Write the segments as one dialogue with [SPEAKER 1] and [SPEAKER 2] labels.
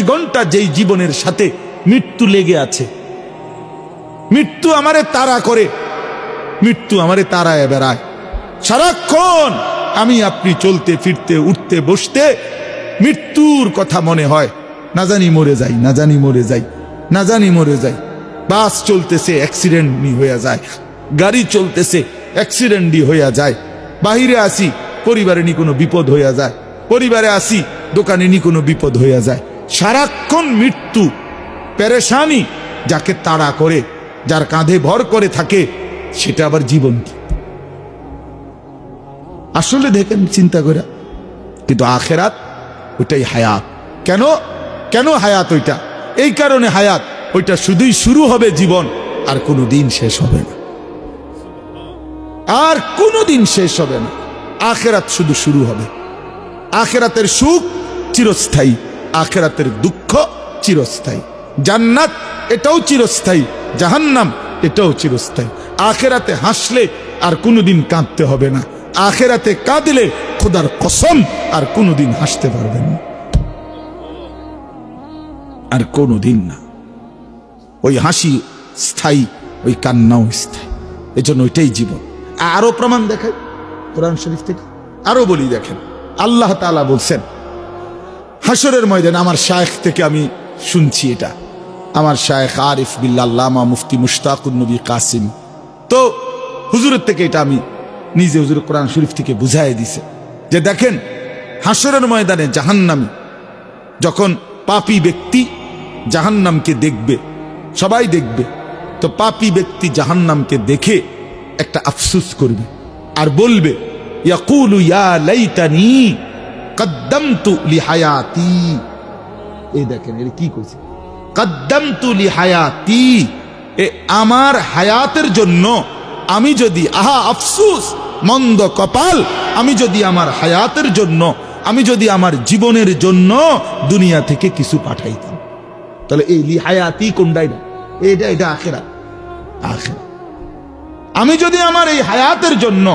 [SPEAKER 1] ঘন্টা যেই জীবনের সাথে মৃত্যু লেগে আছে, মৃত্যু আমারে তাড়া করে, মৃত্যু আমারে তাড়ায় বেড়ায় সারাক্ষণ। আমি আপনি চলতে ফিরতে উঠতে বসতে মৃত্যুর কথা মনে হয়, না জানি মরে যাই, না জানি মরে যাই, না জানি মরে যাই। বাস চলতেছে অ্যাক্সিডেন্ট হয়ে যায়, গাড়ি চলতেছে অ্যাক্সিডেন্ট হইয়া যায়, বাহিরে আসি পরিবারে নি কোনো বিপদ হইয়া যায়, পরিবারে আসি দোকানে নি কোনো বিপদ হইয়া যায়। সারাক্ষণ মৃত্যু পেরেশানি যাকে তাড়া করে, যার কাঁধে ভর করে থাকে, সেটা আবার জীবন কি? আসলে দেখেন চিন্তা করে। কিন্তু আখেরাত ওইটাই হায়াত। কেন কেন হায়াত ওইটা? এই কারণে হায়াত ওইটা শুধুই শুরু হবে জীবন, আর কোনোদিন শেষ হবে না, আর কোনোদিন শেষ হবে না। আখেরাত শুধু শুরু হবে। আখেরাতের সুখ চিরস্থায়ী, আখেরাতের দুঃখ চিরস্থায়ী। জান্নাত এটাও চিরস্থায়ী, জাহান্নাম এটাও চিরস্থায়ী। আখেরাতে হাসলে আর কোনোদিন কাঁদতে হবে না, আখেরাতে কাঁদলে খোদার কসম আর কোনোদিন হাসতে পারবেন না, আর কোনোদিন না। ওই হাসি স্থায়ী, ওই কান্নাও স্থায়ী। এজন্য ওইটাই জীবন। আরো প্রমাণ দেখায় কোরআন শরীফ থেকে, আরো বলি দেখেন। আল্লাহ তাআলা বলছেন হাসরের ময়দানে, আমার শায়েখ থেকে আমি শুনছি এটা, আমার শায়েখ আরিফ বিল্লাহ আল্লামা মুফতি মুশতাকুন নবী কাসিম, তো হুজুরের থেকে এটা আমি নিজে হুজুর কোরআন শরীফ থেকে বুঝাই দিছে যে দেখেন হাসরের ময়দানে জাহান্নামী যখন পাপী ব্যক্তি জাহান্নামকে দেখবে, সবাই দেখবে, তো পাপী ব্যক্তি জাহান্নামকে দেখে একটা আফসোস করবে আর বলবে ইয়াকুলু ইয়া লাইতানি কদ্দামতু লিহায়াতি। এই দেখেন এর কি কইছে, কদ্দামতু লিহায়াতি, এ আমার হায়াতের জন্য আমি যদি, আহা আফসোস, মন্দ কপাল, আমি যদি আমার হায়াতের জন্য, আমি যদি আমার জীবনের জন্য দুনিয়া থেকে কিছু পাঠাইতাম। তাহলে এই লিহায়াতি কোনটাই না, এটা এটা আখিরাত। আখিরাত আমি যদি আমার এই হায়াতের জন্য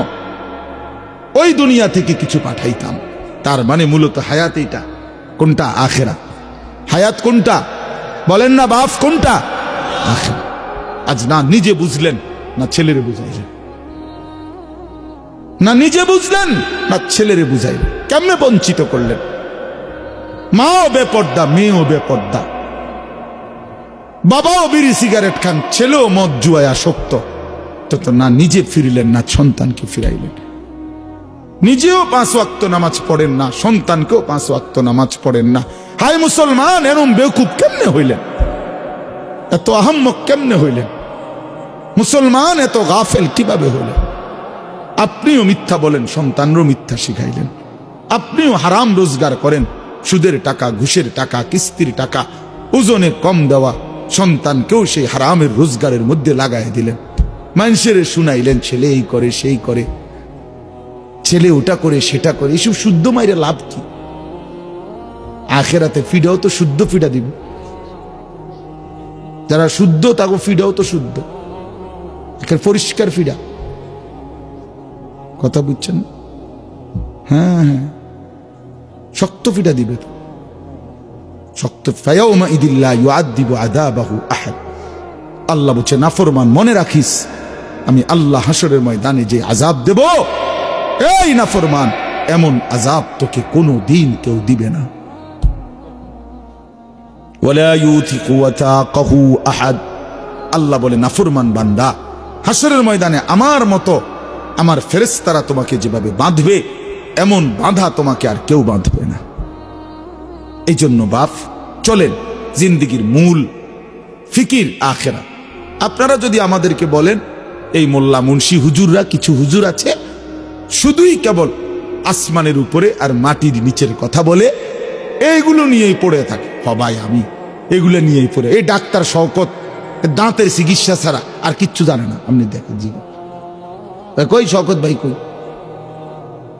[SPEAKER 1] ওই দুনিয়া থেকে কিছু পাঠাইতাম, তার মানে মূলত হায়াত এইটা। কোনটা? আখিরাত। হায়াত কোনটা বলেন না বাপ, কোনটা? আখিরাত। আজ না নিজে বুঝলেন, না ছেলেরে বুঝাইলেন, না নিজে বুঝলেন, না ছেলেরে বুঝাইলেন। কেমনে বঞ্চিত করলেন? মাও বেপর্দা, মেয়েও বেপর্দা, বাবাও বিড়ি সিগারেট খান, ছেলেও মদ জুয়ায় আসক্ত। তো না নিজে ফিরলেন, না সন্তানকে ফিরাইলেন। নিজেও 5 ওয়াক্ত নামাজ পড়েন না, সন্তানকেও 5 ওয়াক্ত নামাজ পড়েন না। হায় মুসলমান, এরম বেকুব কেমনে হইলেন? এত আহাম্মক কেমনে হইলেন? মুসলমান এত গাফেল কিভাবে হইলেন? আপনিও মিথ্যা বলেন, সন্তানরও মিথ্যা শিখাইলেন। আপনিও হারাম রোজগার করেন, সুদের টাকা, ঘুষের টাকা, কিস্তির টাকা, ওজনে কম দেওয়া সন্তানকেও সেই হারামের রোজগারের মধ্যে লাগাই দিলেন। মানুষের শুনাইলেন ছেলে এই করে, সেই করে, ছেলে ওটা করে, সেটা করে। এসব শুদ্ধ মাইরে লাভ কি? আখেরাতে ফিডাও তো শুদ্ধ ফিডা দিব। যারা শুদ্ধ তাকে ফিডাও তো শুদ্ধ, পরিষ্কার ফিডা। কথা বুঝছেন? হ্যাঁ হ্যাঁ, শক্ত ফিডা দিবে তো, শক্ত। ফায়াউমা ইদিল্লা ইউআযযিবু আযাবাহু আহাদ। আল্লাহ বলছে নাফরমান, মনে রাখিস আমি আল্লাহ হাসরের ময়দানে যে আযাব দেব, এই নাফরমান, এমন আযাব তোকে কোনো দিন কেউ দিবে না। ওয়ালা ইউথিকু ওয়াতাকাহু আহাদ। আল্লাহ বলে নাফরমান বান্দা, হাসরের ময়দানে আমার মতো আমার ফেরেশতারা তোমাকে যেভাবে বাঁধবে, এমন বাঁধা তোমাকে আর কেউ বাঁধবে না। এই জন্য বাপ চলেন, জিন্দেগির মূল ফিকির আখিরাত। আপনারা যদি আমাদেরকে বলেন এই মোল্লা মুন্সি হুজুররা, কিছু হুজুর আছে শুধুই কেবল আসমানের উপরে আর মাটির নিচের কথা বলে, এইগুলো নিয়েই পড়ে থাকে। সবাই আমি এগুলো নিয়েই পড়ে। এই ডাক্তার শওকত দাঁতের চিকিৎসা ছাড়া আর কিচ্ছু জানে না। আপনি দেখেন, জীবন কই শওকত ভাই কই,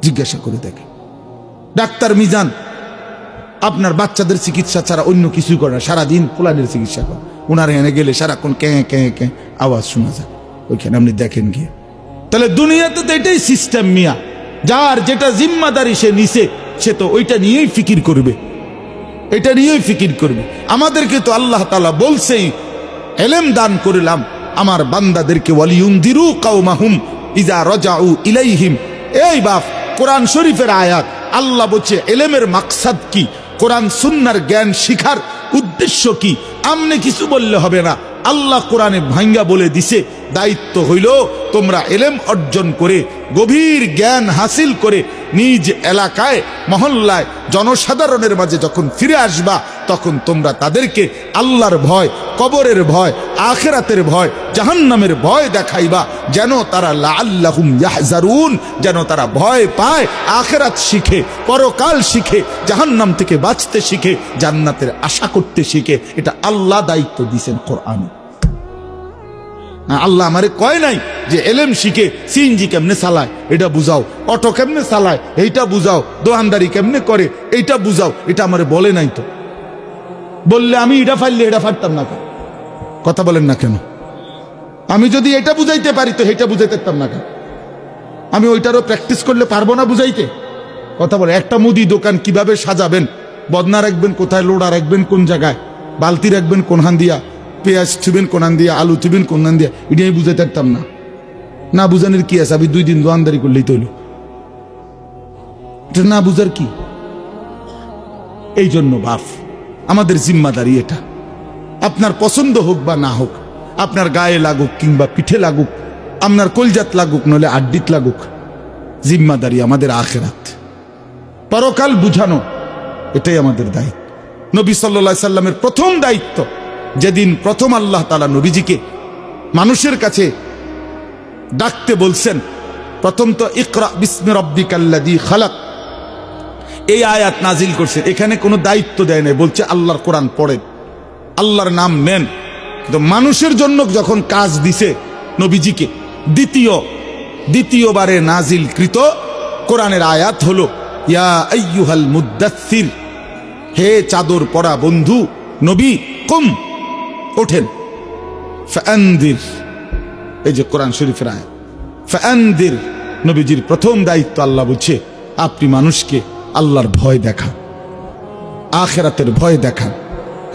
[SPEAKER 1] জিজ্ঞাসা করে দেখেন। ডাক্তার মিজান আপনার বাচ্চাদের চিকিৎসা ছাড়া অন্য কিছুই করে না, সারাদিন পোলানের চিকিৎসা করে। ওনার এনে গেলে সারাক্ষণ ক্যাঁ ক্যাঁ ক্যাঁ আওয়াজ শোনা যায় ওইখানে, আপনি দেখেন গিয়ে। তাহলে দুনিয়াতে তো এটাই সিস্টেম মিয়া, যার যেটা জিম্মাদারি সে নিছে, সে তো ওইটা নিয়েই ফিকির করবে। এটা নিয়েই ফিকির করবে। আমাদেরকে তো আল্লাহ তাআলা বলছেই, ইলম দান করলাম আমার বান্দাদেরকে, ওয়ালিউনদিরু কওমাহুম ইযা রাজাউ ইলাইহিম। এই বাপ, কোরআন শরীফের আয়াত। আল্লাহ বলছে ইলমের মাকসাদ কি, কোরআন সুন্নাহর জ্ঞান শিখার উদ্দেশ্য কি, আমনে কিছু বললে হবে না। আল্লাহ কোরআনে ভাঙ্গা বলে দিছে, দায়িত্ব হইল তোমরা ইলম অর্জন করে গভীর জ্ঞান হাসিল করে নিজ এলাকায় মহল্লায় জনসাধারণের মাঝে যখন ফিরে আসবা, তখন তোমরা তাদেরকে আল্লাহর ভয়, কবরের ভয়, আখিরাতের ভয়, জাহান্নামের ভয় দেখাইবা, যেন তারা লাআল্লাহুম ইয়াহজারুন, যেন তারা ভয় পায়, আখিরাত শিখে, পরকাল শিখে, জাহান্নাম থেকে বাঁচতে শিখে, জান্নাতের আশা করতে শিখে। এটা আল্লাহ দায়িত্ব দিয়েছেন কোরআনে। আল্লাহ আমারে কয় নাই যে এলেম শিখে সিএনজি কেমনে চালায় এটা বুঝাও, অটো কেমনে চালায় এইটা বুঝাও, দোকানদারি কেমনে করে এইটা বুঝাও। এটা আমারে বলে নাই তো। বললে আমি এটা ফাইললে এটা ফাটতাম না কেন? কথা বলেন না কেন? আমি যদি এটা বুঝাইতে পারি তো এটা বুঝাইতে পারতাম না কেন? আমি ওইটারও প্র্যাকটিস করলে পারবো না বুঝাইতে? কথা বলে, একটা মুদি দোকান কিভাবে সাজাবেন, বদনা রাখবেন কোথায়, লোড়া রাখবেন কোন জায়গায়, বালতি রাখবেন কোন হান দিয়া, পেঁয়াজ থুবেন কোন হান দিয়া, আলু থুবেন কোন হান দিয়া, এটা আমি বুঝাইতে পারতাম না। না বুঝানোর কি আছে? আমি 2 দিন দোকানদারি করলেই তৈল, এটা না বুঝার কি? এই জন্য বাপ, আমাদের জিম্মাদারি এটা। আপনার পছন্দ হোক বা না হোক, আপনার গায়ে লাগুক কিংবা পিঠে লাগুক, আপনার কলজাত লাগুক নলে আড্ডিত লাগুক, জিম্মাদারি আমাদের আখিরাত, পরকাল বুঝানো, এটাই আমাদের দায়িত্ব। নবী সাল্লাল্লাহু আলাইহি সাল্লামের প্রথম দায়িত্ব, যেদিন প্রথম আল্লাহ তাআলা নবীজিকে মানুষের কাছে ডাকতে বলছেন, প্রথম তো ইকরা বিসমি রাব্বিকাল্লাযী খালাক, এই আয়াত নাজিল করছে। এখানে কোনো দায়িত্ব দেয় নাই, বলছে আল্লাহর কোরআন পড়েন, আল্লাহর নাম নেন। কিন্তু মানুষের জন্য যখন কাজ দিছে নবীজিকে, দ্বিতীয়বারে নাজিলকৃত কোরআনের আয়াত হলো ইয়া আইয়ুহাল মুদ্দাসসির, হে চাদর পরা বন্ধু নবী, কুম, ওঠেন, ফাআনদির, এই যে কোরআন শরীফের আয়াত, ফাআনদির। নবীজির প্রথম দায়িত্ব, আল্লাহ বলছে আপনি মানুষকে আল্লাহর ভয় দেখান, আখিরাতের ভয় দেখান,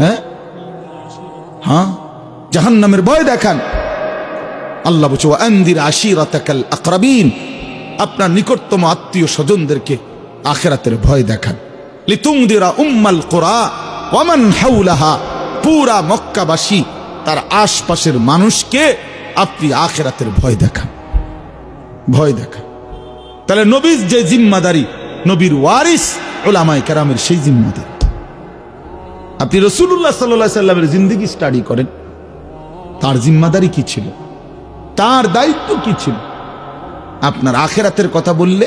[SPEAKER 1] হ্যাঁ, জাহান্নামের ভয় দেখান। আল্লাহ বলছে ওয়ানদির আশিরাতাকাল আকরাবিন, আপনার নিকটতম আত্মীয় স্বজনদেরকে আখিরাতের ভয় দেখান। লিতুনদিরা উম্মাল কুরা ওয়া মান হাওলাহা, পুরা মক্কাবাসী তার আশপাশের মানুষকে আপনি আখিরাতের ভয় দেখান, ভয় দেখান। তাহলে নবীর যে জিম্মাদারি, নবীর ওয়ারিস উলামায়ে কেরামের সেই জিম্মাদারি। আপনি রাসূলুল্লাহ সাল্লাল্লাহু আলাইহি সাল্লামের জিন্দেগি স্টাডি করেন, তার জিম্মাদারি কি ছিল, তার দায়িত্ব কি ছিল। আপনার আখিরাতের কথা বললে,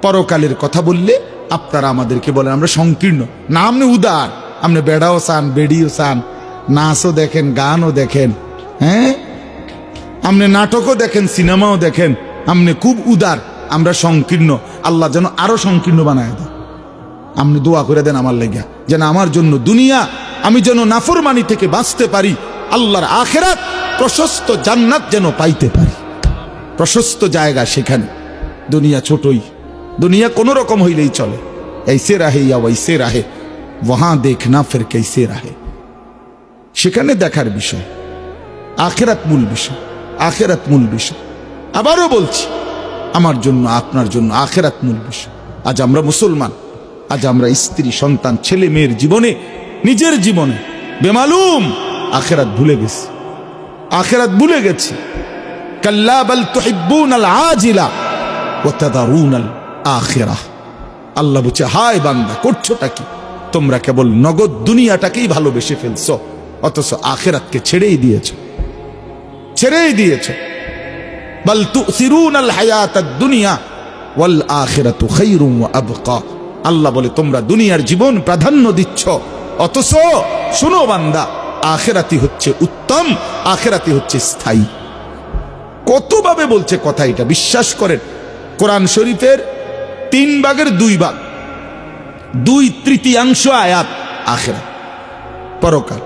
[SPEAKER 1] পরকালের কথা বললে আপনারা আমাদেরকে বলেন আমরা সংকীর্ণ। না, আপনি উদার, আপনি বেড়াও চান, বেড়িও চান, নাচও দেখেন, গানও দেখেন, হ্যাঁ, আপনি নাটকও দেখেন, সিনেমাও দেখেন, আপনি খুব উদার, আমরা সংকীর্ণ। আল্লাহ যেন আরো সংকীর্ণ বানায় দেন। আপনি দোয়া করে দেন আমার লেগা, যেন আমার জন্য দুনিয়া আমি যেন নাফরমানি থেকে বাঁচতে পারি, আল্লাহর আখিরাত প্রশস্ত জান্নাত যেন পাইতে পারি, প্রশস্ত জায়গা সেখানে। দুনিয়া ছোটই, দুনিয়া কোন রকম হইলেই চলে, ऐसे रहे या वैसे रहे, वहां देखना फिर कैसे रहे। সেখানে দেখার বিষয়, আখিরাত মূল বিষয়, আখিরাত মূল বিষয়। আবারও বলছি, আমার জন্য আপনার জন্য আখিরাত মূল বিষয়। আজ আমরা মুসলমান, আজ আমরা স্ত্রী সন্তান ছেলে মেয়ের জীবনে, নিজের জীবনে বেমালুম আখিরাত ভুলে গেছি, আখিরাত ভুলে গেছি। কাল্লা বাল তুহিব্বুনাল আজিলা ওয়া তাদারুনাল আখিরাহ। আল্লাহ বলছে হায় বান্দা, করছোটা কি? তোমরা কেবল নগদ দুনিয়াটাকেই ভালোবেসে ফেলছো, অথচ আখিরাতকে ছেড়েই দিয়েছো, ছেড়েই দিয়েছো। বাল তুসিরুনাল হায়াতাদ দুনিয়া ওয়াল আখিরাতু খায়রুম ওয়া আবকা। আল্লাহ বলে তোমরা দুনিয়ার জীবন প্রাধান্য দিচ্ছ, অথচ শুনো বান্দা, আখিরাতই হচ্ছে উত্তম, আখিরাতই হচ্ছে স্থায়ী। কতভাবে বলছে কথা, এটা বিশ্বাস করেন। কোরআন শরীফের 3 ভাগের 2 ভাগ, 2/3 আয়াত আখিরাত, পরকাল।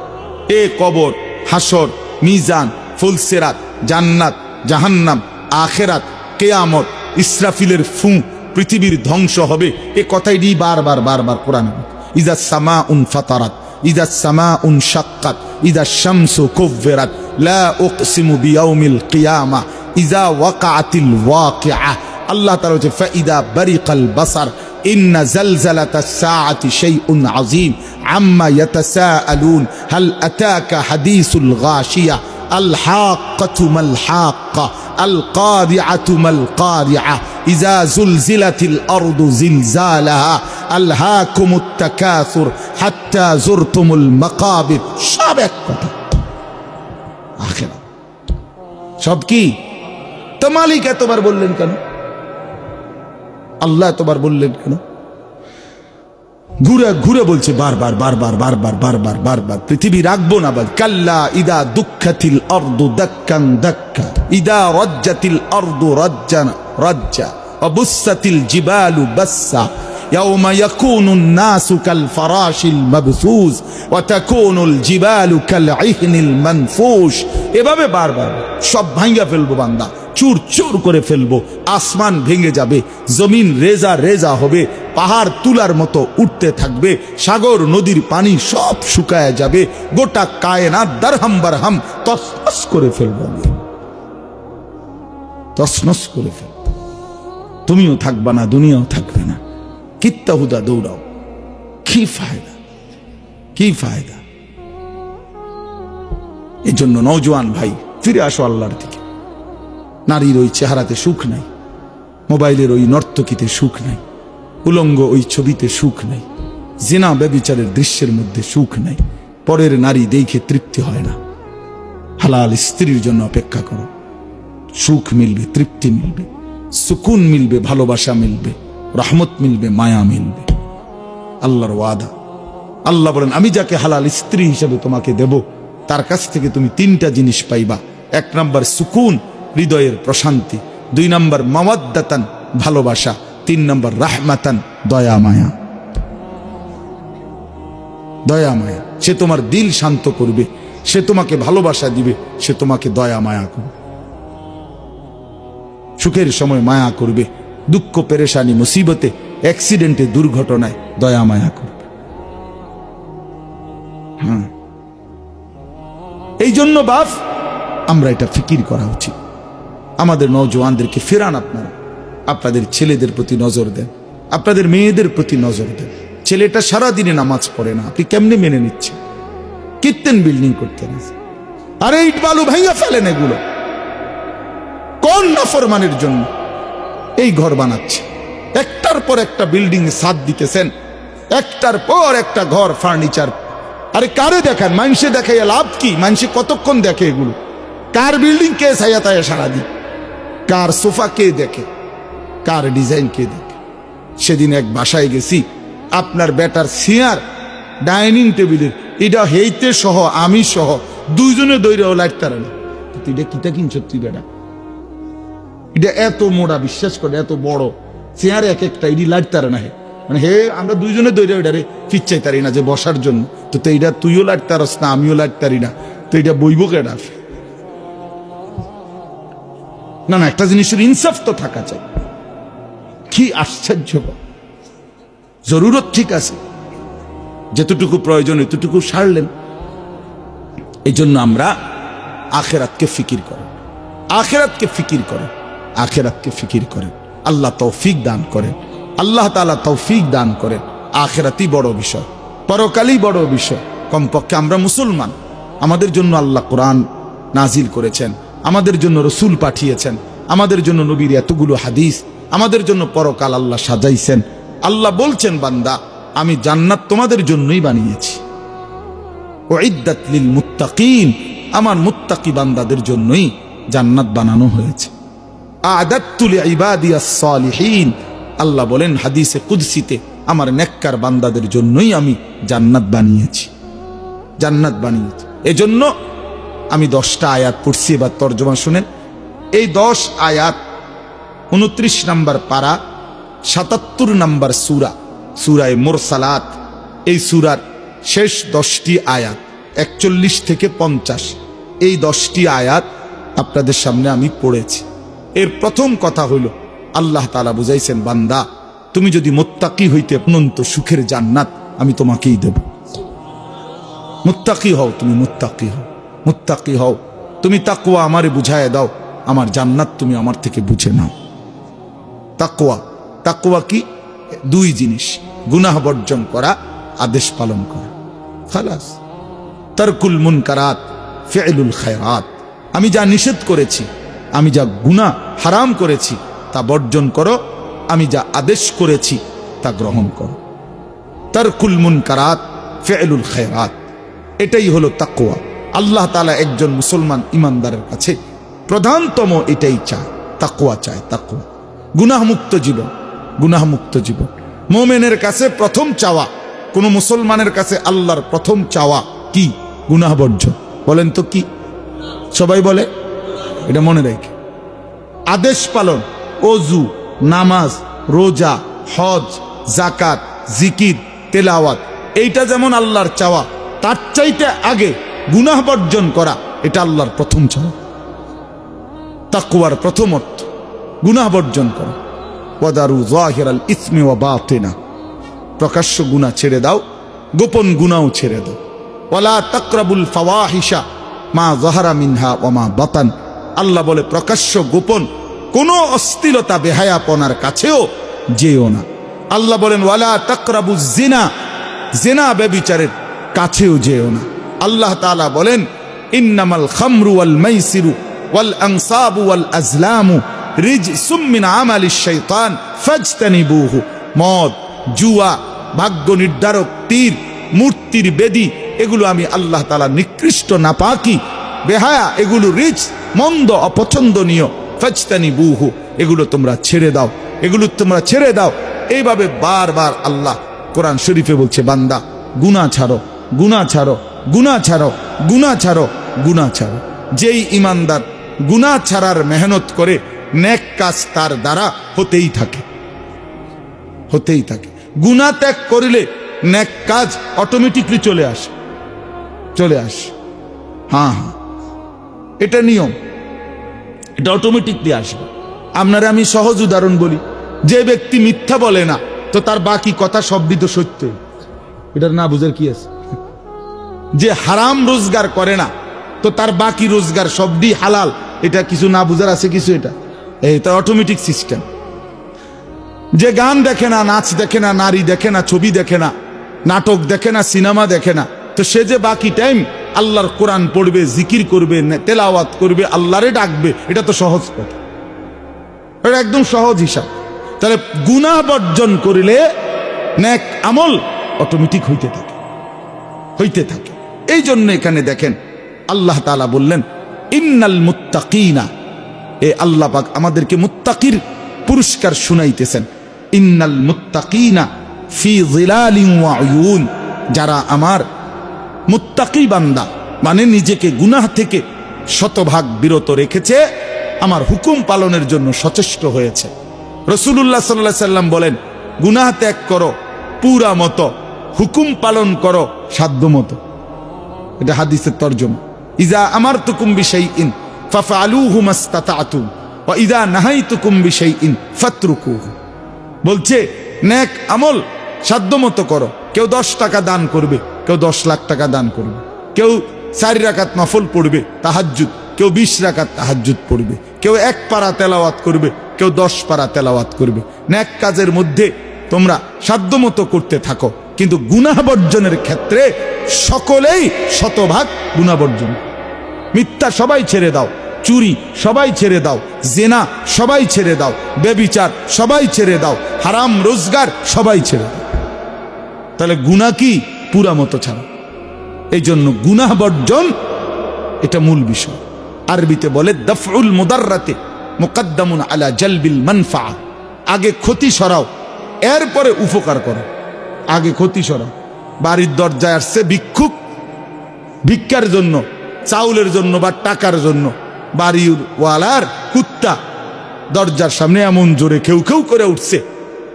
[SPEAKER 1] এ কবর, হাসর, মিজান, ফুলসিরাত, জান্নাত, জাহান্নাম, আখিরাত, কিয়ামত, ইসরাফিলের ফু, পৃথিবীর ধ্বংস হবে, এ কথাই বারবার বারবার কোরআনে। ইযা সামাউন ফাতারাত, ইযা সামাউন শাক্কাত, ইযা শামসু কুব্বিরাত, লা উকসিমু বিয়াউমিল কিয়ামা, ইযা ওয়াকাআতিল ওয়াকিআ। আল্লাহ তাআলা বলেছে ফাইদা বারিকাল বাসার, ইন্না জালজালাতাস সাআতি শাইউন আযীম, আম্মা ইয়াতাসাআলুন, হাল আতাকা হাদিসুল গাশিয়া, আল হাক্কাতু মাল হাক্কা, আল কারিআতু মাল কারিআ, ইযা জুলজিলাতিল আরদু জিলজালাহা, আলহাকুমুত তাকাসুর হাত্তা যুরতুমুল মাকাবির। সব এক কথা, আখিরাত সব কি? তো মালিক এতবার বললেন কেন? আল্লাহ এতবার বললেন কেন? ঘুরে ঘুরে বলছে বারবার বারবার বারবার বারবার বারবার, পৃথিবী রাখবো না। বল কাল্লা ইদা দুঃখাতিল আরদু দাক্কান দাক্কা, ইদা রাজ্জাতিল আরদু রাজ্জান রাজ্জা, ওয়াবুসাতিল জিবালু বাসসা, ইয়াউমা ইয়াকুনুন নাসু কাল ফারাশিল মাবসুস, ওয়া তাকুনুল জিবালু কাল ইহনিল মানফুশ। এভাবে বারবার সব ভাঙা ফেলবো বান্দা, চুর চুর করে ফেলবো। আসমান ভেঙে যাবে, জমিন রেজা রেজা হবে, পাহাড় তুলার মতো উঠতে থাকবে, সাগর নদীর পানি সব শুকায় যাবে, গোটা কায়নাত দারহাম বারহাম তসনস করে ফেলবো, তসনস করে ফেলবো। তুমিও থাকবা না, দুনিয়াও থাকবে না। কিত্তা হুদা দৌড়াও, কি ফায়দা, কি ফায়দা? এই জন্য নওজোয়ান ভাই, ফিরে আসো আল্লাহর দিকে। নারীর ওই চেহারাতে সুখ নাই, মোবাইলের ওই নর্তকীতে সুখ নাই, উলঙ্গ ওই ছবিতে সুখ নাই, জিনা ব্যভিচারের দৃশ্যের মধ্যে সুখ নাই, পরের নারী দেখে তৃপ্তি হয় না। হালাল স্ত্রীর জন্য অপেক্ষা করো, সুখ মিলবে, তৃপ্তি মিলবে, সুকুন মিলবে, ভালোবাসা মিলবে, রহমত মিলবে, মায়া মিলবে। আল্লাহর ওয়াদা। আল্লাহ বলেন আমি যাকে হালাল স্ত্রী হিসেবে তোমাকে দেব, তার কাছ থেকে তুমি তিনটা জিনিস পাইবা। 1 নম্বর সুকুন, হৃদয়ের প্রশান্তি। 2 নম্বর মাওয়াদ্দাতান, ভালোবাসা। 3 নম্বর রাহমাতান, দয়া মায়া। দয়া মায়া, সে তোমার দিল শান্ত করবে, সে তোমাকে ভালোবাসা দিবে, সে তোমাকে দয়া মায়া করবে, সুখের সময় মায়া করবে, দুঃখ পেরেশানি মুসিবতে অ্যাক্সিডেন্টে দুর্ঘটনায় দয়া মায়া করবে। হ্যাঁ, এই জন্য বাপ আমরা এটা ফিকির করা উচিত। আমাদের নওজোয়ানদেরকে ফেরান, আপনারা আপনাদের ছেলেদের প্রতি নজর দেন, আপনাদের মেয়েদের প্রতি নজর দেন। ছেলেটা সারাদিনে নামাজ পড়ে না, আপনি কেমনে মেনে নিচ্ছেন? কীর্তেন বিল্ডিং করতেন, আরে ইট বালু ভাইয়া ফেলেন, এগুলো কোন নাফরমানের জন্য এই ঘর বানাচ্ছে? একটার পর একটা বিল্ডিং ছাদ দিতেছেন, একটার পর একটা ঘর ফার্নিচার। আরে কারে দেখান? মানুষে দেখাইয়া লাভ কি? মানুষে কতক্ষণ দেখে এগুলো? কার বিল্ডিং কে ছায়া তায়া সারাদিন? কার সোফা কে দেখে? কার ডিজাইন কে দেখে? সেদিন এক বাসায় গেছি, আপনার বেটার চেয়ার ডাইনিং টেবিলের এটা হেইতে সহ আমি সহ দুইজনে দৈরেও লাইট তারা না। এটা কিতা কিনছ তুই বেটা? এটা এত মোড়া, বিশ্বাস করে এত বড় চেয়ার, এক একটা ইডি লাইট তারা না। মানে হে আমরা দুইজনে দৈরে ওইটারে ফিচ্ছাই তারি না যে বসার জন্য। তো এইটা তুইও লাইট তারস না, আমিও লাইট তারি না, তো এটা বইব কেডা? না না, একটা জিনিসের ইনসাফ তো থাকা চাই। কি আশ্চর্য! জরুরত ঠিক আছে, যেতটুকু প্রয়োজন এতটুকু সারলেন। এই জন্য আমরা আখেরাতকে ফিকির করেন, আখেরাতকে ফিকির করেন, আখেরাতকে ফিকির করেন। আল্লাহ তৌফিক দান করেন, আল্লাহ তাআলা তৌফিক দান করেন। আখেরাতই বড় বিষয়, পরকালই বড় বিষয়। কমপক্ষে আমরা মুসলমান, আমাদের জন্য আল্লাহ কোরআন নাজিল করেছেন, আমাদের জন্য রসুল পাঠিয়েছেন, আমাদের জন্য নবীর এতগুলো হাদিস, আমাদের জন্য পরকাল আল্লাহ সাজাইছেন। আল্লাহ বলছেন বান্দা আমি জান্নাত তোমাদের জন্যই বানিয়েছি, উইদ্দাত লিল মুত্তাকিন, আমার মুত্তাকি বান্দাদের জন্যই জান্নাত বানানো হয়েছে। আ'দাততু লিইবাদিয়াস সালিহিন, আল্লাহ বলেন হাদিসে কুদসিতে আমার নেককার বান্দাদের জন্যই আমি জান্নাত বানিয়েছি, জান্নাত বানিয়েছি। এজন্য আমি 10টা আয়াত পড়ছি, এবার তরজমা শুনেন। এই 10 আয়াত 29 নম্বর পারা, 77 নম্বর সূরা, সূরায়ে মুরসালাত। এই সূরার শেষ 10টি আয়াত 41 থেকে 50, এই 10টি আয়াত আপনাদের সামনে আমি পড়েছি। এর প্রথম কথা হইল আল্লাহ তাআলা বুঝাইছেন বান্দা তুমি যদি মুত্তাকি হইতে অনন্ত সুখের জান্নাত আমি তোমাকেই দেব। মুত্তাকি হও, তুমি মুত্তাকি হও, মুত্তাকি হও। তুমি তাকওয়া আমারে বুঝায় দাও, আমার জান্নাত তুমি আমার থেকে বুঝে নাও। তাকওয়া, তাকওয়া কি? দুই জিনিস, গুনাহ বর্জন করা, আদেশ পালন করা, খালাস। তারকুল মুনকারাত, ফি'লুল খায়রাত। আমি যা নিষেধ করেছি, আমি যা গুনাহ হারাম করেছি তা বর্জন করো, আমি যা আদেশ করেছি তা গ্রহণ করো। তারকুল মুনকারাত, ফি'লুল খায়রাত, এটাই হলো তাকওয়া। আল্লাহ তাআলা একজন মুসলমান ইমানদারের কাছে প্রধানতম এটাই চায়, তাকওয়া চায়, তাকওয়া। গুনাহমুক্ত জীবন, গুনাহমুক্ত জীবন মুমিনের কাছে প্রথম চাওয়া। কোন মুসলমানের কাছে আল্লাহর প্রথম চাওয়া কি? গুনাহ বর্জন। বলেন তো কি? সবাই বলে, এটা মনে রাখে। আদেশ পালন, ওযু, নামাজ, রোজা, হজ, যাকাত, জিকির, তেলাওয়াত, এইটা যেমন আল্লাহর চাওয়া, তার চাইতে আগে গুনাহ বর্জন করা, এটা আল্লাহর প্রথম চাওয়া। তাকওয়ার প্রথম অর্থ গুনাহ বর্জন করা। ওয়াদারু যাহিরাল ইসমি ওয়া বাতিনা, প্রকাশ্য গুনাহ ছেড়ে দাও, গোপন গুনাহও ছেড়ে দাও। ওয়ালা তাকরাবুল ফাওয়াহিশা মা যাহারা মিনহা ওয়া মা বাতান, আল্লাহ বলে প্রকাশ্য গোপন কোন অশ্লীলতা বেহায়াপনার কাছেও যেও না। আল্লাহ বলেন ওয়ালা তাকরাবুজ জিনা, জিনা ব্যভিচারের কাছেও যেও না। আল্লাহ তাআলা বলেন ইন্নামাল খামরু ওয়াল মাইসিরু ওয়াল আনসাবু ওয়াল আজলামু রিজসুম মিন আমালিশ শাইতান ফাজতানিবুহু। মদ, জুয়া, ভাগ্য নির্ধারক তীর, মূর্তির বেদী, এগুলো আমি আল্লাহ তাআলা নিকৃষ্ট, নাপাকি, বেহায়া, এগুলো রিজ, মন্দ, অপছন্দনীয়। ফাজতানিবুহু, এগুলো তোমরা ছেড়ে দাও, এগুলো তোমরা ছেড়ে দাও। এইভাবে বারবার আল্লাহ কোরআন শরীফে বলছে, বান্দা গুনাহ ছাড়ো, গুনাহ ছাড়ো, গুনাহ ছাড়ো, গুনাহ ছাড়ো, গুনাহ ছাড়ো। যেই ইমানদার গুনাহ ছাড়ার মেহনত করে, নেক কাজ তার দ্বারা হতেই থাকে, হতেই থাকে। গুনাহ ত্যাগ করিলে নেক কাজ অটোমেটিকলি চলে আসে, চলে আসে। হ্যাঁ হ্যাঁ, এটা নিয়ম, এটা অটোমেটিকলি আসবে। আপনারা আমি সহজ উদাহরণ বলি, যে ব্যক্তি মিথ্যা বলে না, তো তার বাকি কথা সবই তো সত্য, এটার না বুঝার কি আছে? যে হারাম রোজগার করে না, তো তার বাকি রোজগার সবই হালাল, এটা কিছু না বুঝার আছে কিছু? এটা অটোমেটিক সিস্টেম। যে গান দেখে না, নাচ দেখে না, নারী দেখে না, ছবি দেখে না, নাটক দেখে না, সিনেমা দেখে না, তো সে যে বাকি টাইম আল্লাহর কোরআন পড়বে, জিকির করবে, তেলাওয়াত করবে, আল্লাহরে ডাকবে, এটা তো সহজ কথা, এটা একদম সহজ হিসাব। তাহলে গুনাহ বর্জন করিলে নেক আমল অটোমেটিক হইতে থাকে, হইতে থাকে। এই জন্য এখানে দেখেন আল্লাহ তাআলা বললেন ইন্নাল মুত্তাকিনা, এ আল্লাহ পাক আমাদেরকে মুত্তাকির পুরস্কার শুনাইতেছেন। ইন্নাল মুত্তাকিনা ফি যিলালিন ওয়া উয়ুন, যারা আমার মুত্তাকি বান্দা, মানে নিজেকে গুনাহ থেকে শতভাগ বিরত রেখেছে, আমার হুকুম পালনের জন্য সচেষ্ট হয়েছে। রাসূলুল্লাহ সাল্লাল্লাহু আলাইহি সাল্লাম বলেন, গুনাহ ত্যাগ করো পুরা মতো, হুকুম পালন করো সাধ্য মতো। এটা হাদিসের তরজমা। ইজা আমারতুকুম বিশাইইন ফাফআলুহু মাসতাতাতুম ওয়া ইজা নাহাইতুকুম বিশাইইন ফাতরুকুহু। বলছে নেক আমল সাধ্য মতো করো। কেউ 10 টাকা দান করবে, কেউ 10 লাখ টাকা দান করবে, কেউ 4 রাকাত নফল পড়বে তাহাজ্জুদ, কেউ 20 রাকাত তাহাজ্জুদ পড়বে, কেউ 1 পারা তেলাওয়াত করবে, কেউ 10 পারা তেলাওয়াত করবে। নেক কাজের মধ্যে তোমরা সাধ্যমতো করতে থাকো, কিন্তু গুনাহ বর্জনের ক্ষেত্রে সকলেই শতভাগ গুনাহ বর্জন। মিথ্যা সবাই ছেড়ে দাও, চুরি সবাই ছেড়ে দাও, জেনা সবাই ছেড়ে দাও, ব্যভিচার সবাই ছেড়ে দাও, হারাম রোজগার সবাই ছেড়ে দাও। তাহলে গুনাহ কি? পুরা মতো ছাড়ো। এই জন্য গুনাহ বর্জন এটা মূল বিষয়। আরবিতে বলে দফউল মুদাররাতে মুকদ্দামুন আলা জালবিল মানফা, আগে ক্ষতি সরাও এরপরে উপকার করো। আগে ক্ষতি সরাও। বাড়ির দরজায় আসছে ভিক্ষুক, ভিক্ষার জন্য, চাউলের জন্য বা টাকার জন্য, বাড়িওয়ালার কুত্তা দরজার সামনে এমন জোরে খেউ খেউ করে উঠছে,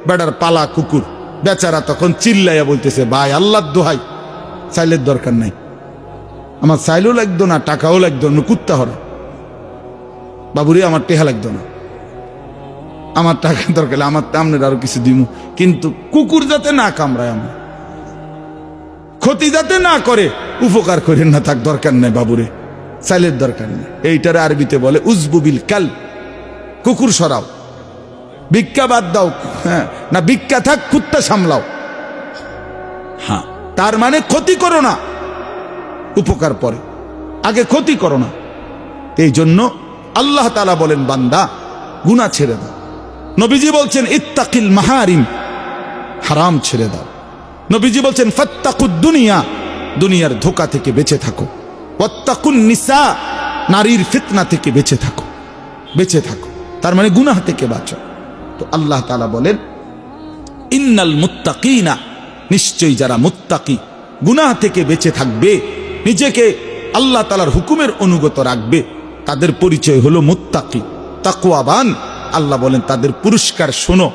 [SPEAKER 1] বেটার পালা কুকুর, বেচারা তখন চিল্লাইয়া বলতেছে, ভাই আল্লাহর দোহাই, চাইলের দরকার নাই, আমার চাইলেও লাগতো না, টাকাও লাগতো না, কুত্তা হরা বাবুরে আমার টেহা লাগতো না, আমার টাকা দরকার, আমার আপনার আরো কিছু দিমু, কিন্তু কুকুর যাতে না কামড়ায় আমার। ক্ষতি যাতে না করে উপকার করেন না, থাক দরকার নেই বাবুরে, চাইলের দরকার নেই। এইটার আরবিতে বলে উজবুবিল কাল, কুকুর সরাও, ভিক্ষা বাদ দাও, হ্যাঁ না ভিক্ষা থাক কুত্তা সামলাও। হ্যাঁ, তার মানে ক্ষতি করো না, উপকার পরে, আগে ক্ষতি করো না। এই জন্য আল্লাহ তাআলা বলেন বান্দা গুনাহ ছেড়ে দাও। নবীজি বলছেন ইত্তাকিল মাহারিম, হারাম ছেড়ে দাও। নবীজি বলছেন ফাত্তাকুদ দুনিয়া, দুনিয়ার ধোঁকা থেকে বেঁচে থাকো। ওয়াত্তাকুন নিসা, নারীর ফিতনা থেকে বেঁচে থাকো, বেঁচে থাকো। তার মানে গুনাহ থেকে বাঁচো। তো আল্লাহ তাআলা বলেন ইন্নাল মুত্তাকিনা, নিশ্চয়ই যারা মুত্তাকি, গুনাহ থেকে বেঁচে থাকবে, নিজেকে আল্লাহ তাআলার হুকুমের অনুগত রাখবে, তাদের পরিচয় হলো মুত্তাকি, তাকওয়াবান। আল্লাহ বলেন তাদের পুরস্কার শোনো,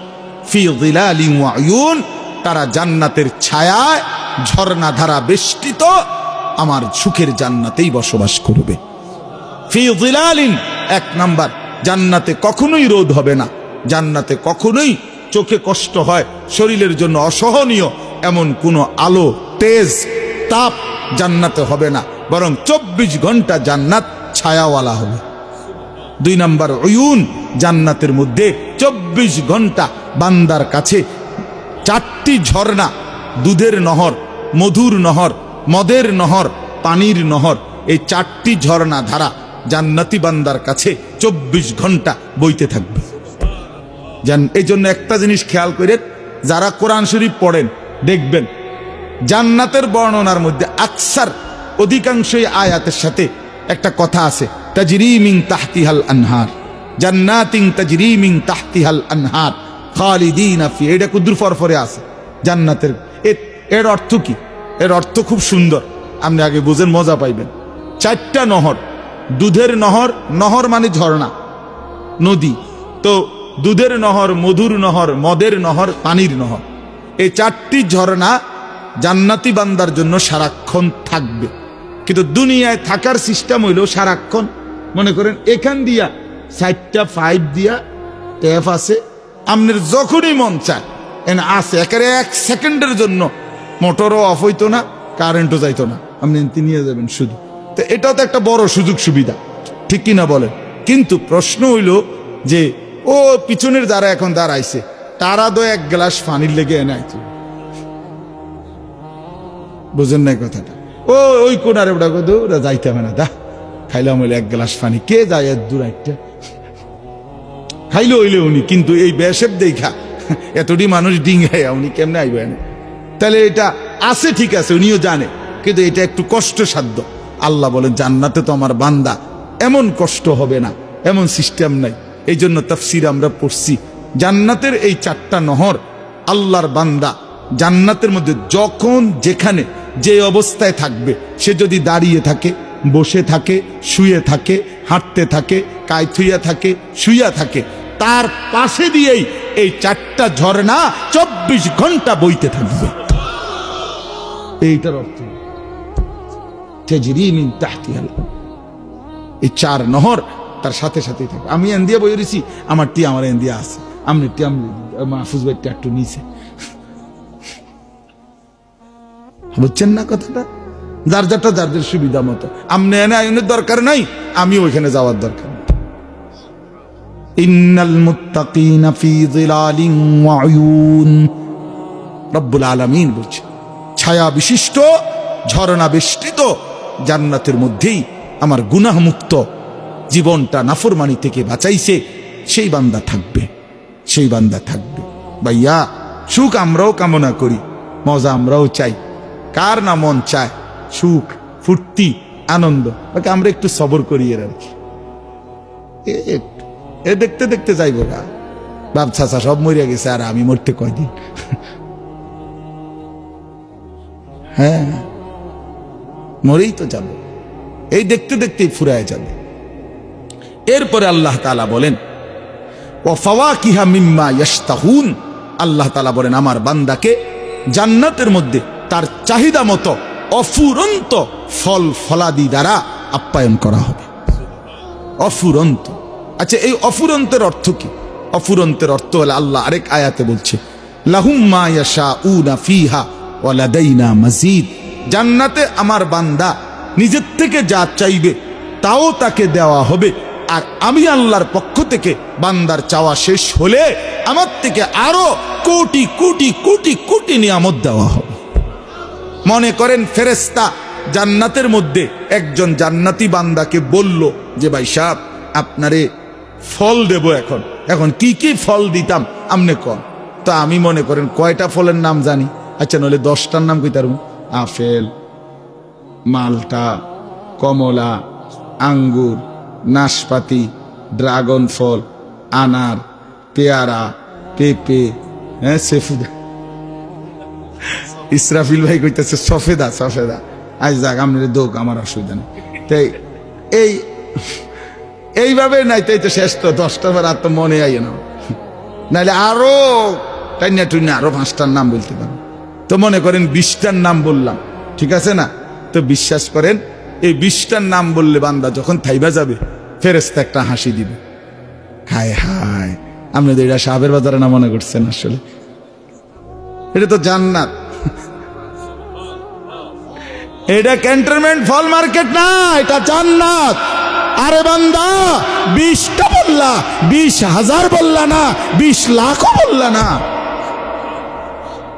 [SPEAKER 1] ফি যিলালিন ওয়া উয়ুন, তারা জান্নাতের ছায়ায় ঝর্ণা ধারা বেষ্টিত আমার সুখের জান্নাতেই বসবাস করবে। ফি যিলালিন, এক নাম্বার, জান্নাতে কখনোই রোদ হবে না, জান্নাতে কখনোই চোখে কষ্ট হয়, শরীরের জন্য অসহনীয় এমন কোনো আলো, তেজ, তাপ জান্নাতে হবে না, বরং 24 ঘন্টা জান্নাত ছায়াওয়ালা হবে। 2 নাম্বার উয়ুন, জান্নাতের মধ্যে 24 ঘন্টা বান্দার কাছে 4টি ঝর্ণা, দুধের নহর, মধুর নহর, মদের নহর, পানির নহর, এই 4টি ঝর্ণা ধারা জান্নাতি বান্দার কাছে 24 ঘন্টা বইতে থাকবে। এই জন্য একটা জিনিস খেয়াল করেন, যারা কোরআন শরীফ পড়েন দেখবেন জান্নাতের বর্ণনার মধ্যে আকসার, অধিকাংশই আয়াতের সাথে একটা কথা আছে, তাজরি মিন তাহতিহাল আনহার, জান্নাতিন তাজরি মিন তাহতিহাল আনহার খালিদিনা ফি, এটা কুদুর ফরফরে আছে জান্নাতের। এর অর্থ কি? এর অর্থ খুব সুন্দর, আপনি আগে বুঝেন, মজা পাইবেন। 4টা নহর, দুধের নহর, নহর মানে ঝর্ণা, নদী, তো দুধের নহর, মধুর নহর, মদের নহর, পানির নহর, এই 4টি ঝর্ণা জান্নাতি বান্দার জন্য সারাক্ষণ থাকবে। কিন্তু দুনিয়ায় থাকার সিস্টেম হইল সারাক্ষণ, মনে করেন এখান দিয়া 4টা পাইপ দিয়া ট্যাপ আছে, আপনার যখনই মন চায় এনে আছে, একেবারে 1 সেকেন্ডের জন্য মোটরও অফ হইতো না, কারেন্টও যাইতো না, আপনি নিয়ে যাবেন শুধু। তো এটাও তো একটা বড় সুযোগ সুবিধা, ঠিক কিনা বলেন? কিন্তু প্রশ্ন হইল যে ও পিছনের যারা এখন দাঁড়াইছে তারা তো 1 গ্লাস পানির লেগে এনে আইতো, বুঝেন নাই কথাটা? ওই কোনারে ওটা ওরা যাইতে হবে না, দা খাইলাম হইলে 1 গ্লাস পানি, কে যায় এত দূর একটা খাইলে হইলে উনি, কিন্তু এই বেশেব দেখা এতটি মানুষ ডিঙ্গাইয়া উনি কেমনে আইবে না? তাহলে এটা আছে, ঠিক আছে, উনিও জানে, কিন্তু এটা একটু কষ্টসাধ্য। আল্লাহ বলেন জান্নাতে তো আমার বান্দা এমন কষ্ট হবে না, এমন সিস্টেম নাই। এই জন্য তাফসীর আমরা পড়ছি, জান্নাতের এই 4টা নহর, আল্লাহর বান্দা জান্নাতের মধ্যে যখন যেখানে যে অবস্থায় থাকবে, সে যদি দাঁড়িয়ে থাকে, বসে থাকে, শুয়ে থাকে, হাঁটতে থাকে, কায়থুইয়া থাকে, শুইয়া থাকে, তার পাশে দিয়েই এই 4টা ঝর্ণা 24 ঘন্টা বইতে থাকবে। এইটার অর্থ তাজরি মিন তাহতিহাল, এই 4 নহর তার সাথে সাথেই থাকে। আমি এন্দিয়া বই রয়েছি, আমার টি আমার এন্দিয়া আছে, আমনি টি আমি মাহফুজ ভাই টি একটু নিচে, বুঝছেন না কথাটা? যার যারটা যাদের সুবিধা মতো, আমনে এনে আইনের দরকার নাই, আমি ওইখানে যাওয়ার দরকার নেই। ইন্নাল মুত্তাকিনা ফি যিলালিন ওয়া উয়ুন, রব্বুল আলামিন বলছে ছায়া বিশিষ্ট, ঝর্ণা বেষ্টিত জান্নাতের মধ্যেই আমার গুনাহ মুক্ত জীবনটা নাফরমানি থেকে বাঁচাইছে সেই বান্দা থাকবে, সেই বান্দা থাকবে। ভাইয়া, সুখ আমরাও কামনা করি, মজা আমরাও চাই, কার না মন চায় সুখ, ফুর্তি, আনন্দ, ওকে আমরা একটু সবর করি এর আর কি, এ দেখতে দেখতে যাইব গা, বাপ চাচা সব মরিয়া গেছে আর আমি মরতে কয়দিন। হ্যাঁ, মরেই তো যাব, এই দেখতে দেখতেই ফুরায় যাবে। এরপরে আল্লাহ তাআলা বলেন ওয়া ফাওয়াকিহা মিম্মা ইয়াশতাহুন, আল্লাহ তাআলা বলেন আমার বান্দাকে জান্নাতের মধ্যে তার চাহিদা মতো অফুরন্ত ফল ফলাদি দ্বারা আপ্যায়ন করা হবে। অফুরন্ত, আচ্ছা এই অফুরন্তের অর্থ কি? অফুরন্তের অর্থ হলো আল্লাহ আরেক আয়াতে বলছে লাহুম মা ইয়াশাউনা ফিহা ওয়া লাদাইনা মাজিদ, জান্নাতে আমার বান্দা নিজের থেকে যা চাইবে তাও তাকে দেওয়া হবে, আর আমি আল্লাহর পক্ষ থেকে বান্দার চাওয়া শেষ হলে আমার থেকে আরো কোটি কোটি কোটি কোটি নিয়ামত দেওয়া হবে। মনে করেন ফেরেশতা জান্নাতের মধ্যে একজন জান্নাতি বান্দাকে বলল যে ভাই সাহেব আপনারে ফল দেব, এখন কি কি ফল দিতাম আমনে কম। তো আমি মনে করেন কয়টা ফলের নাম জানি, আচ্ছা নইলে 10টার নাম কই তারু, আপেল, মালটা, কমলা, আঙ্গুর, নাশপাতি, ড্রাগন ফল, আনার, পেয়ারা, পেঁপে, হ্যাঁ সেফুদা, ইসরাফিল ভাই কইতেছে সফেদা সফেদা, আজ যাক আপনার দোক আমার অসুবিধা নেই। তাই এইভাবে নাই তাই তো শেষ, তো 10টার পর আর তো মনে আই না, নাইলে আরো টাইনা টুইনা আরো 5টার নাম বলতে পারবো। তো মনে করেন 20টার নাম বললাম, ঠিক আছে না? তো বিশ্বাস করেন এই 20টার নাম বললে বান্দা যখন থাইবা যাবে ফেরেশতা একটা হাসি দিবে। হায় হায়, আপনি তো এটা সাহাবের বাজারে না মনে করছেন, আসলে এটা তো জান্নাত, এটা ক্যান্টনমেন্ট ফল মার্কেট না, এটা জান্নাত। আরে বান্দা 20টা বললা, 20,000 বললা না, 20 লাখও বললা না,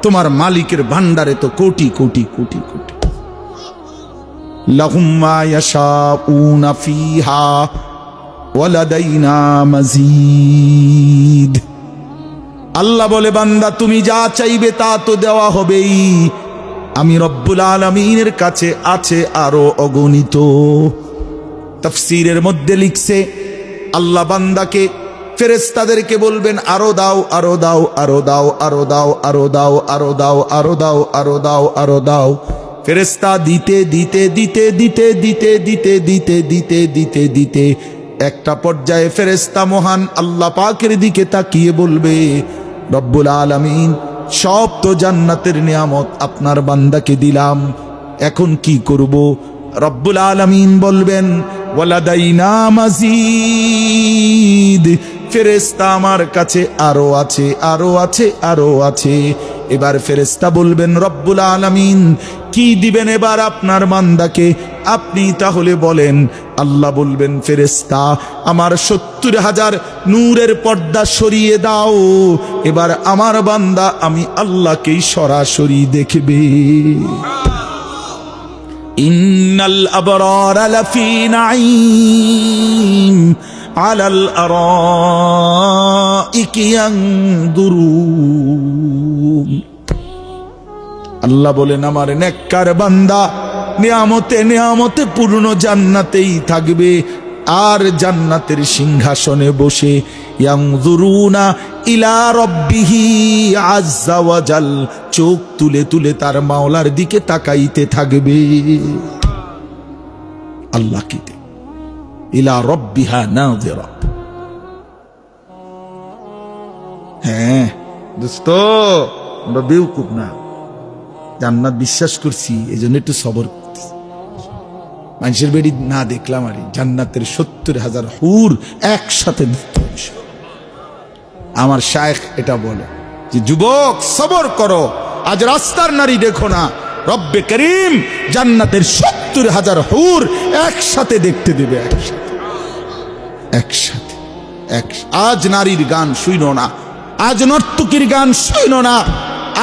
[SPEAKER 1] তোমার মালিকের ভান্ডারে তো কোটি কোটি কোটি কোটি। লাহুম মা ইয়াশাউনা ফিহা ওয়া লাদাইনা মাজিদ। আল্লাহ বলে বান্দা তুমি যা চাইবে তা তো দেওয়া হবেই, আমি রব্বুল আলামিনের কাছে আছে আরো অগণিত। তাফসীরের মধ্যে লিখছে আল্লাহ বান্দাকে ফেরেশতাদেরকে বলবেন আরো দাও আরো দাও আরো দাও আরো দাও আরো দাও আরো দাও আরো দাও আরো দাও আরো দাও। ফেরেশতা দিতে দিতে দিতে দিতে দিতে দিতে দিতে দিতে দিতে দিতে একটা পর্যায়ে ফেরেশতা মহান আল্লাহ পাকের দিকে তাকিয়ে বলবে রব্বুল আলামিন সব তো জান্নাতের নিয়ামত আপনার বান্দাকে দিলাম, এখন কি করব? রব্বুল আলামিন বলবেন ওয়ালাদাইনা মাজিদ, ফেরেশতা আমার কাছে আরো আছে আরো আছে আরো আছে। এবার ফেরেশতা বলবেন রব্বুল আলামিন কি দিবেন এবার আপনার বান্দাকে, আপনি তাহলে বলেন। আল্লাহ বলবেন ফেরেশতা আমার 70,000 নূরের পর্দা সরিয়ে দাও, এবার আমার বান্দা আমি আল্লাহকেই সরাসরি দেখবে। ইন্নাল আবরারা লাফি নাঈম আলাল আরাইকি ইয়ানদুরুন। আল্লাহ বলেন আমার নেককার বান্দা নিয়ামতে নিয়ামতে পূর্ণ জান্নাতেই থাকবে, আর জান্নাতের সিংহাসনে বসে ইয়ানজুরুনা ইলা রাব্বিহি আযযা ওয়া জাল, চোখ তুলে তুলে তার মাওলার দিকে তাকাইতে থাকবে। আল্লাহ কি ইলা রাব্বিহা নাযিরা। হ্যাঁ দোস্ত আমরা বেউকুফ না, জান্নাত বিশ্বাস করছি এই জন্য একটু সবর করতেছি। মানুষের বেড়ি না দেখলাম আর জান্নাতের 70,000 হুর একসাথে দেখতে। আমার শায়েখ এটা বলে যে যুবক সবর করো, আজ রাস্তার নারী দেখো না, রব্বে করিম জান্নাতের 70,000 হুর একসাথে দেখতে দেবে, একসাথে একসাথে আজ নারীর গান শুইনো না, আজ নর্তকীর গান শুইনো না,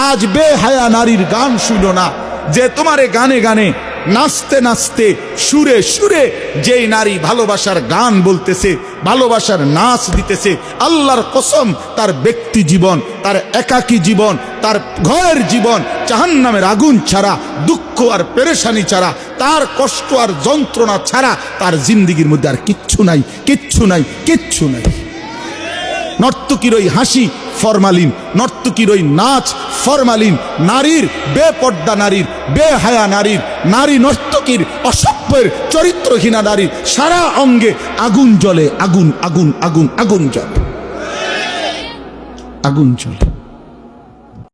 [SPEAKER 1] আজ বেহায়া নারীর গান শুইনো না, যে তোমারে গানে গানে নাচতে নাচতে সুরে সুরে যেই নারী ভালোবাসার গান বলতেছে, ভালোবাসার নাচ দিতেছে, আল্লাহর কসম তার ব্যক্তি জীবন, তার একাকী জীবন, তার ঘরের জীবন জাহান্নামের আগুন ছাড়া, দুঃখ আর পেরেশানি ছাড়া, তার কষ্ট আর যন্ত্রণা ছাড়া তার জিন্দেগির মধ্যে আর কিচ্ছু নাই, কিচ্ছু নাই, কিচ্ছু নাই। নর্তকীর ওই হাসি ফরমালিন, নর্তকীর ওই নাচ ফরমালিন, নারীর বেপর্দা নারীর, বেহায়া নারীর, নারী নর্তকীর অসভ্যের চরিত্রহীনা নারীর সারা অঙ্গে আগুন জ্বলে, আগুন আগুন আগুন আগুন জ্বলে, আগুন জ্বলে।